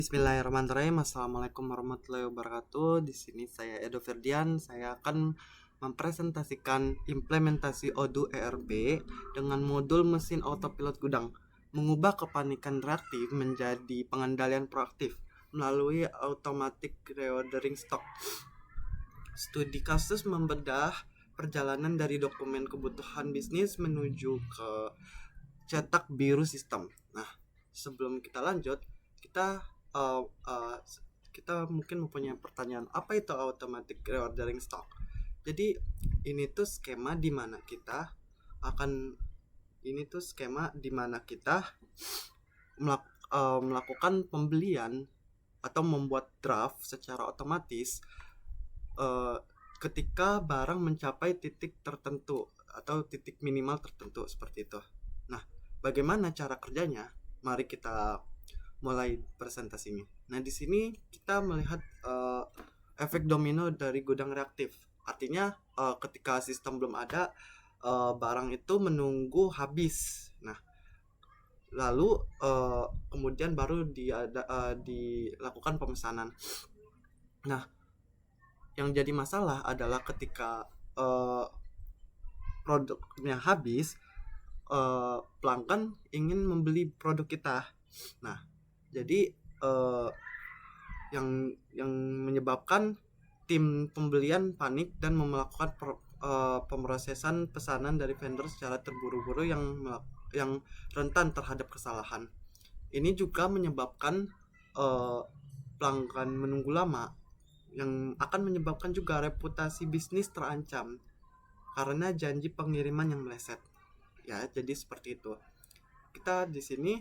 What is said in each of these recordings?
Bismillahirrahmanirrahim. Assalamualaikum warahmatullahi wabarakatuh. Di sini saya Edo Ferdian. Saya akan mempresentasikan implementasi Odoo ERP dengan modul mesin autopilot gudang, mengubah kepanikan reaktif menjadi pengendalian proaktif melalui automatic reordering stock. Studi kasus membedah perjalanan dari dokumen kebutuhan bisnis menuju ke cetak biru sistem. Nah, sebelum kita lanjut, kita uh, uh, kita mungkin mempunyai pertanyaan, apa itu automatic reordering stock? Jadi ini tuh skema di mana kita akan melakukan pembelian atau membuat draft secara otomatis uh, ketika barang mencapai titik tertentu atau titik minimal tertentu seperti itu. Nah, bagaimana cara kerjanya? Mari kita mulai presentasinya. Nah, di sini kita melihat efek domino dari gudang reaktif. Artinya ketika sistem belum ada, barang itu menunggu habis. Nah, lalu kemudian baru dilakukan pemesanan. Nah, yang jadi masalah adalah ketika produknya habis, pelanggan ingin membeli produk kita. Nah, jadi yang menyebabkan tim pembelian panik dan melakukan pemrosesan pesanan dari vendor secara terburu-buru yang rentan terhadap kesalahan. Ini juga menyebabkan pelanggan menunggu lama, yang akan menyebabkan juga reputasi bisnis terancam karena janji pengiriman yang meleset. Ya, jadi seperti itu. Kita di sini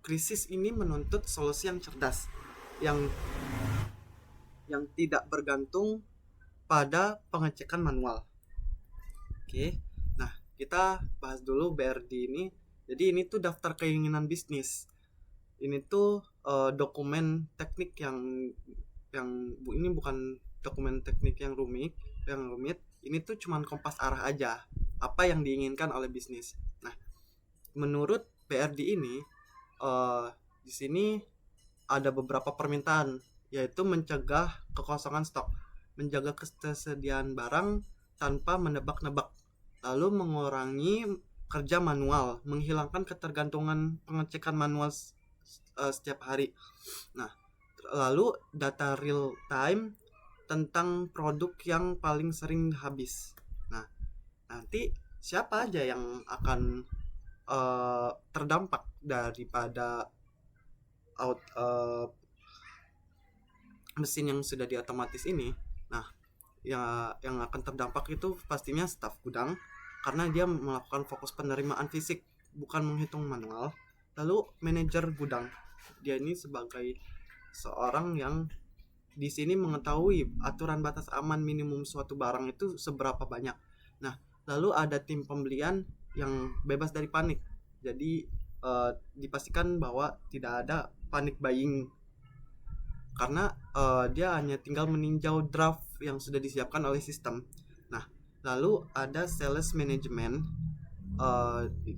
krisis ini menuntut solusi yang cerdas, yang tidak bergantung pada pengecekan manual. Oke. Nah, kita bahas dulu BRD ini. Jadi ini tuh daftar keinginan bisnis. Ini tuh dokumen teknik yang ini bukan dokumen teknik yang rumit. Ini tuh cuman kompas arah aja, apa yang diinginkan oleh bisnis. Nah, menurut BRD ini di sini ada beberapa permintaan, yaitu mencegah kekosongan stok, menjaga ketersediaan barang tanpa menebak-nebak, lalu mengurangi kerja manual, menghilangkan ketergantungan pengecekan manual setiap hari. Nah, lalu data real time tentang produk yang paling sering habis. Nah, nanti siapa aja yang akan terdampak daripada mesin yang sudah diotomatis ini? Nah, yang akan terdampak itu pastinya staf gudang, karena dia melakukan fokus penerimaan fisik, bukan menghitung manual. Lalu manajer gudang, dia ini sebagai seorang yang di sini mengetahui aturan batas aman minimum suatu barang itu seberapa banyak. Nah, lalu ada tim pembelian yang bebas dari panik. Jadi dipastikan bahwa tidak ada panic buying, karena dia hanya tinggal meninjau draft yang sudah disiapkan oleh sistem. Nah, lalu ada sales management.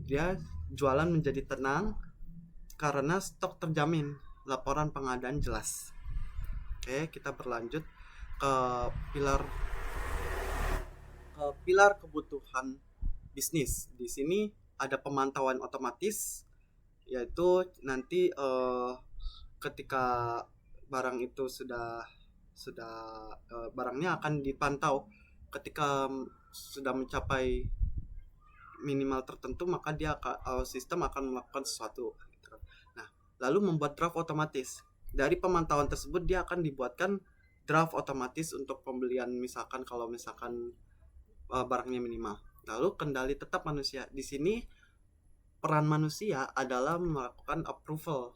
Dia jualan menjadi tenang karena stok terjamin, laporan pengadaan jelas. Oke, kita berlanjut ke pilar kebutuhan bisnis. Di sini ada pemantauan otomatis, yaitu nanti ketika barang itu barangnya akan dipantau. Ketika sudah mencapai minimal tertentu, maka sistem akan melakukan sesuatu. Nah, lalu membuat draft otomatis. Dari pemantauan tersebut dia akan dibuatkan draft otomatis untuk pembelian, misalkan kalau barangnya minimal. Lalu kendali tetap manusia. Di sini peran manusia adalah melakukan approval,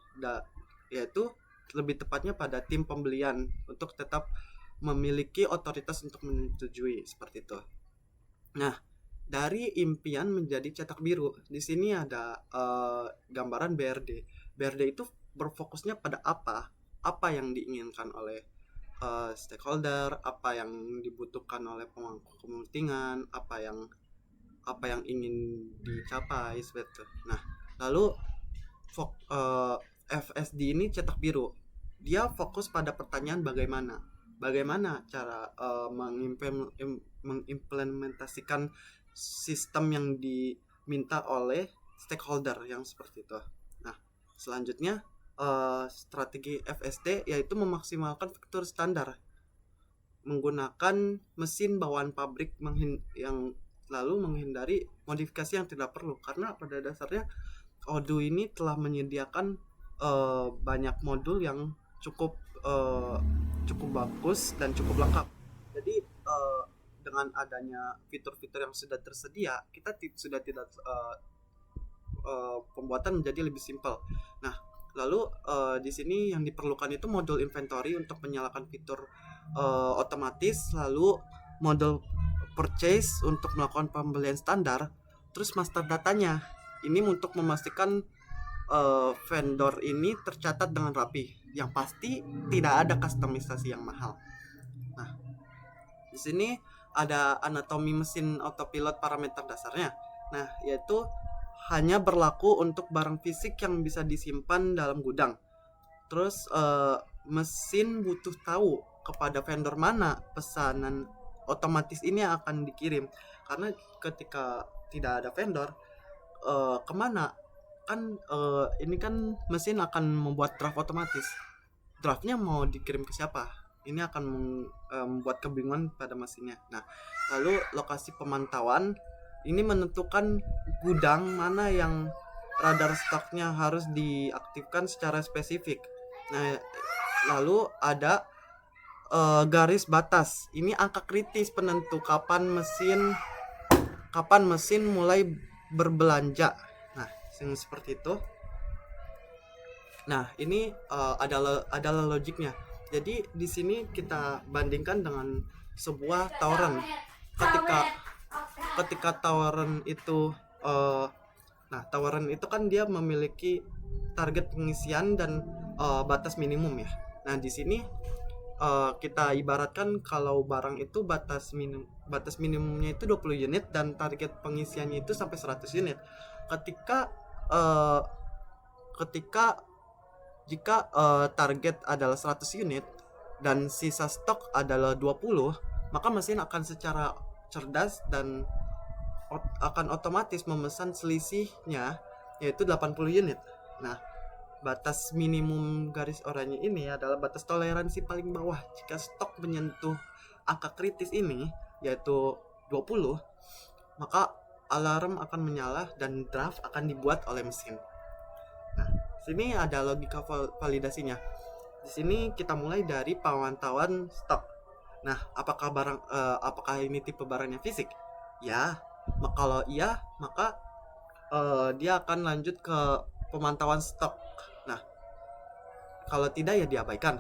yaitu lebih tepatnya pada tim pembelian untuk tetap memiliki otoritas untuk menyetujui, seperti itu. Nah, dari impian menjadi cetak biru, di sini ada gambaran BRD. BRD itu berfokusnya pada apa yang diinginkan oleh stakeholder, apa yang dibutuhkan oleh pemangku kepentingan, apa yang ingin dicapai, seperti itu. Nah, lalu FSD ini cetak biru. dia fokus pada pertanyaan bagaimana cara mengimplementasikan sistem yang diminta oleh stakeholder yang seperti itu. Nah, selanjutnya strategi FSD yaitu memaksimalkan fitur standar menggunakan mesin bawaan pabrik yang lalu menghindari modifikasi yang tidak perlu, karena pada dasarnya Odoo ini telah menyediakan banyak modul yang cukup bagus dan cukup lengkap. Jadi dengan adanya fitur-fitur yang sudah tersedia, kita sudah tidak pembuatan menjadi lebih simpel. Nah, lalu di sini yang diperlukan itu modul inventory untuk menyalakan fitur otomatis, lalu modul purchase untuk melakukan pembelian standar, terus master datanya ini untuk memastikan vendor ini tercatat dengan rapi, yang pasti tidak ada customisasi yang mahal. Nah, di sini ada anatomi mesin autopilot parameter dasarnya. Nah, yaitu hanya berlaku untuk barang fisik yang bisa disimpan dalam gudang. Terus mesin butuh tahu kepada vendor mana pesanan otomatis ini akan dikirim, karena ketika tidak ada vendor kemana kan ini kan mesin akan membuat draft otomatis, draftnya mau dikirim ke siapa, ini akan membuat kebingungan pada mesinnya. Nah, lalu lokasi pemantauan ini menentukan gudang mana yang radar stoknya harus diaktifkan secara spesifik. Nah, lalu ada garis batas, ini angka kritis penentu kapan mesin mulai berbelanja. Nah, seperti itu. Nah, ini adalah logiknya. Jadi di sini kita bandingkan dengan sebuah tawaran. Ketika tawaran itu tawaran itu kan dia memiliki target pengisian dan batas minimum ya. Nah, di sini kita ibaratkan kalau barang itu batas minimumnya itu 20 unit dan target pengisiannya itu sampai 100 unit. Jika target adalah 100 unit dan sisa stok adalah 20, maka mesin akan secara cerdas dan akan otomatis memesan selisihnya, yaitu 80 unit. Nah, batas minimum garis oranye ini adalah batas toleransi paling bawah. Jika stok menyentuh angka kritis ini, yaitu 20, maka alarm akan menyala dan draft akan dibuat oleh mesin. Nah, sini ada logika validasinya. Di sini kita mulai dari pemantauan stok. Nah, apakah ini tipe barangnya fisik? Ya, kalau iya, maka dia akan lanjut ke pemantauan stok. Nah, kalau tidak ya diabaikan.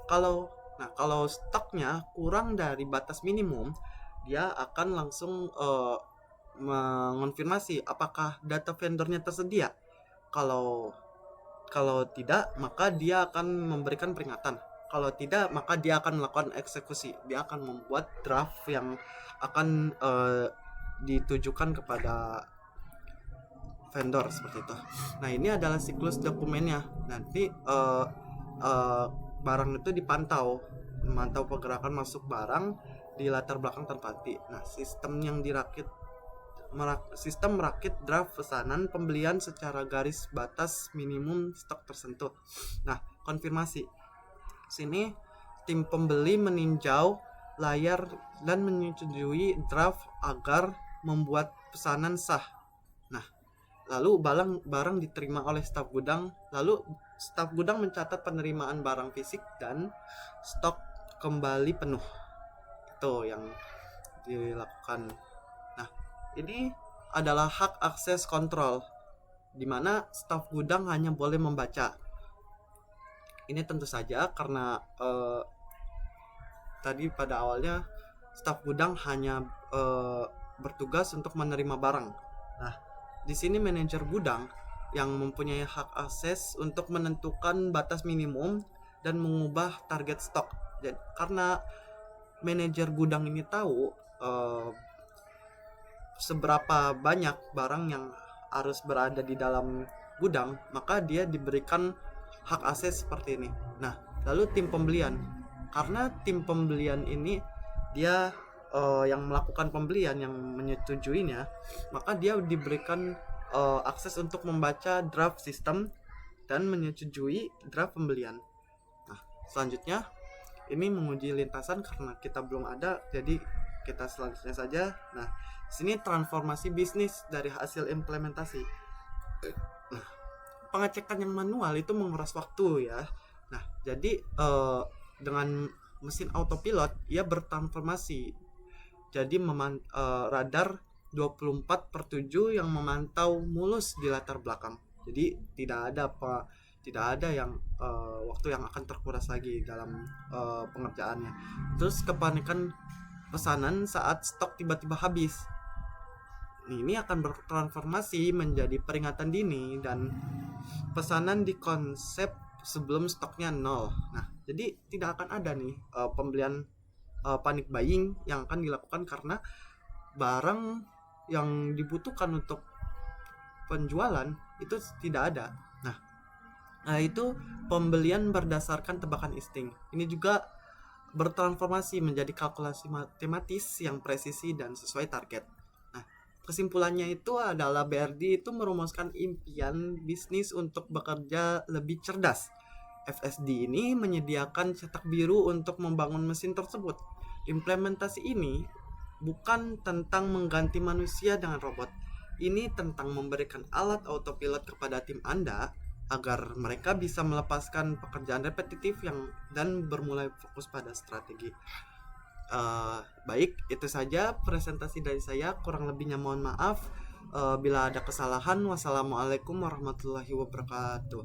Kalau stoknya kurang dari batas minimum, dia akan langsung mengonfirmasi apakah data vendornya tersedia. Kalau tidak, maka dia akan memberikan peringatan. Kalau tidak, maka dia akan melakukan eksekusi. Dia akan membuat draft yang akan ditujukan kepada vendor seperti itu. Nah, ini adalah siklus dokumennya. Nanti barang itu dipantau, memantau pergerakan masuk barang di latar belakang tempati. Nah, sistem merakit draft pesanan pembelian secara garis batas minimum stok tersentuh. Nah, konfirmasi. Sini tim pembeli meninjau layar dan menyetujui draft agar membuat pesanan sah. Nah, lalu barang diterima oleh staf gudang, lalu staf gudang mencatat penerimaan barang fisik dan stok kembali penuh. Itu yang dilakukan. Nah, ini adalah hak akses kontrol, di mana staf gudang hanya boleh membaca. Ini tentu saja karena tadi pada awalnya staf gudang hanya bertugas untuk menerima barang. Nah, di sini manajer gudang yang mempunyai hak akses untuk menentukan batas minimum dan mengubah target stok. Jadi, karena manajer gudang ini tahu seberapa banyak barang yang harus berada di dalam gudang, maka dia diberikan hak ases seperti ini. Nah, lalu tim pembelian. Karena tim pembelian ini dia yang melakukan pembelian, yang menyetujuinya, maka dia diberikan akses untuk membaca draft sistem dan menyetujui draft pembelian. Nah, selanjutnya ini menguji lintasan karena kita belum ada, jadi kita selanjutnya saja. Nah, sini transformasi bisnis dari hasil implementasi. Nah, pengecekan yang manual itu menguras waktu ya. Nah, jadi dengan mesin autopilot ia bertransformasi jadi radar 24/7 yang memantau mulus di latar belakang. Jadi tidak ada yang waktu yang akan terkuras lagi dalam pengerjaannya. Terus kepanikan pesanan saat stok tiba-tiba habis. Ini akan bertransformasi menjadi peringatan dini dan pesanan di konsep sebelum stoknya nol. Nah, jadi tidak akan ada nih pembelian panic buying yang akan dilakukan karena barang yang dibutuhkan untuk penjualan itu tidak ada. Nah, itu pembelian berdasarkan tebakan insting. Ini juga bertransformasi menjadi kalkulasi matematis yang presisi dan sesuai target. Nah, kesimpulannya itu adalah BRD itu merumuskan impian bisnis untuk bekerja lebih cerdas. FSD ini menyediakan cetak biru untuk membangun mesin tersebut. Implementasi ini bukan tentang mengganti manusia dengan robot. Ini tentang memberikan alat autopilot kepada tim Anda agar mereka bisa melepaskan pekerjaan repetitif dan bermulai fokus pada strategi. Baik, itu saja presentasi dari saya. Kurang lebihnya mohon maaf. Bila ada kesalahan, wassalamualaikum warahmatullahi wabarakatuh.